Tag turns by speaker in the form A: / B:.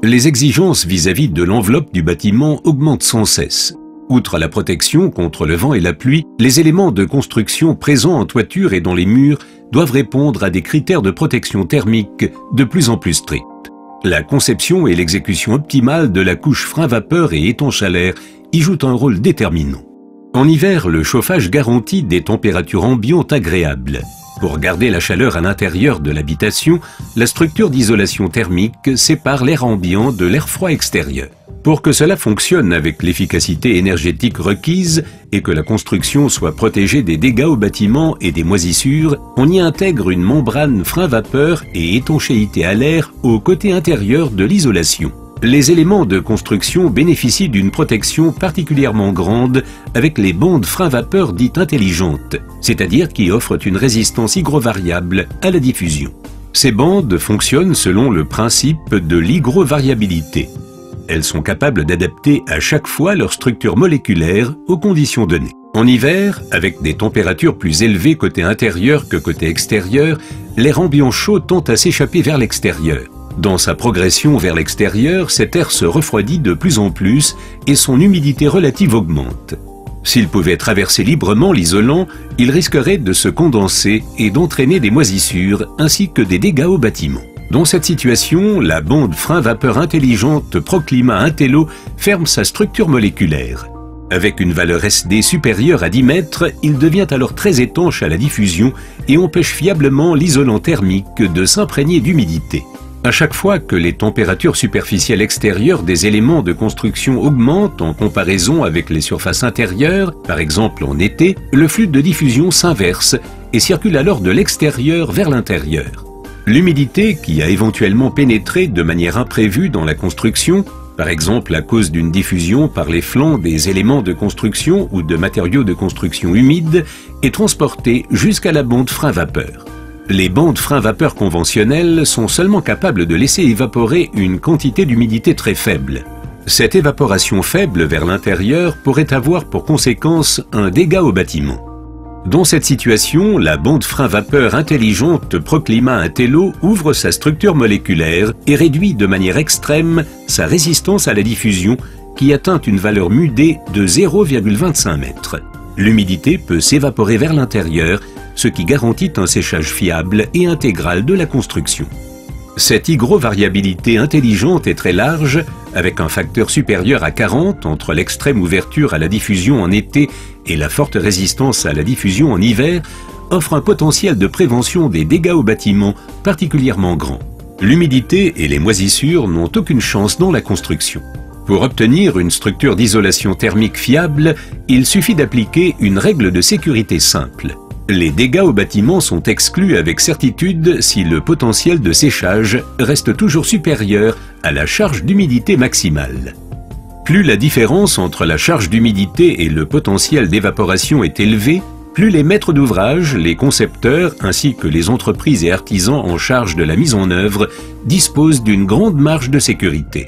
A: Les exigences vis-à-vis de l'enveloppe du bâtiment augmentent sans cesse. Outre la protection contre le vent et la pluie, les éléments de construction présents en toiture et dans les murs doivent répondre à des critères de protection thermique de plus en plus stricts. La conception et l'exécution optimale de la couche frein-vapeur et étanche à l'air y jouent un rôle déterminant. En hiver, le chauffage garantit des températures ambiantes agréables. Pour garder la chaleur à l'intérieur de l'habitation, la structure d'isolation thermique sépare l'air ambiant de l'air froid extérieur. Pour que cela fonctionne avec l'efficacité énergétique requise et que la construction soit protégée des dégâts au bâtiment et des moisissures, on y intègre une membrane frein-vapeur et étanchéité à l'air au côté intérieur de l'isolation. Les éléments de construction bénéficient d'une protection particulièrement grande avec les bandes frein-vapeur dites intelligentes, c'est-à-dire qui offrent une résistance hygrovariable à la diffusion. Ces bandes fonctionnent selon le principe de l'hygrovariabilité. Elles sont capables d'adapter à chaque fois leur structure moléculaire aux conditions données. En hiver, avec des températures plus élevées côté intérieur que côté extérieur, l'air ambiant chaud tend à s'échapper vers l'extérieur. Dans sa progression vers l'extérieur, cet air se refroidit de plus en plus et son humidité relative augmente. S'il pouvait traverser librement l'isolant, il risquerait de se condenser et d'entraîner des moisissures ainsi que des dégâts au bâtiment. Dans cette situation, la bande frein-vapeur intelligente Proclima Intello ferme sa structure moléculaire. Avec une valeur SD supérieure à 10 mètres, il devient alors très étanche à la diffusion et empêche fiablement l'isolant thermique de s'imprégner d'humidité. À chaque fois que les températures superficielles extérieures des éléments de construction augmentent en comparaison avec les surfaces intérieures, par exemple en été, le flux de diffusion s'inverse et circule alors de l'extérieur vers l'intérieur. L'humidité qui a éventuellement pénétré de manière imprévue dans la construction, par exemple à cause d'une diffusion par les flancs des éléments de construction ou de matériaux de construction humides, est transportée jusqu'à la bande frein-vapeur. Les bandes frein-vapeur conventionnelles sont seulement capables de laisser évaporer une quantité d'humidité très faible. Cette évaporation faible vers l'intérieur pourrait avoir pour conséquence un dégât au bâtiment. Dans cette situation, la bande frein-vapeur intelligente Proclima Intello ouvre sa structure moléculaire et réduit de manière extrême sa résistance à la diffusion qui atteint une valeur mudée de 0,25 mètres. L'humidité peut s'évaporer vers l'intérieur, ce qui garantit un séchage fiable et intégral de la construction. Cette hygrovariabilité intelligente est très large, avec un facteur supérieur à 40 entre l'extrême ouverture à la diffusion en été et la forte résistance à la diffusion en hiver, offre un potentiel de prévention des dégâts au bâtiment particulièrement grand. L'humidité et les moisissures n'ont aucune chance dans la construction. Pour obtenir une structure d'isolation thermique fiable, il suffit d'appliquer une règle de sécurité simple. Les dégâts au bâtiment sont exclus avec certitude si le potentiel de séchage reste toujours supérieur à la charge d'humidité maximale. Plus la différence entre la charge d'humidité et le potentiel d'évaporation est élevée, plus les maîtres d'ouvrage, les concepteurs ainsi que les entreprises et artisans en charge de la mise en œuvre disposent d'une grande marge de sécurité.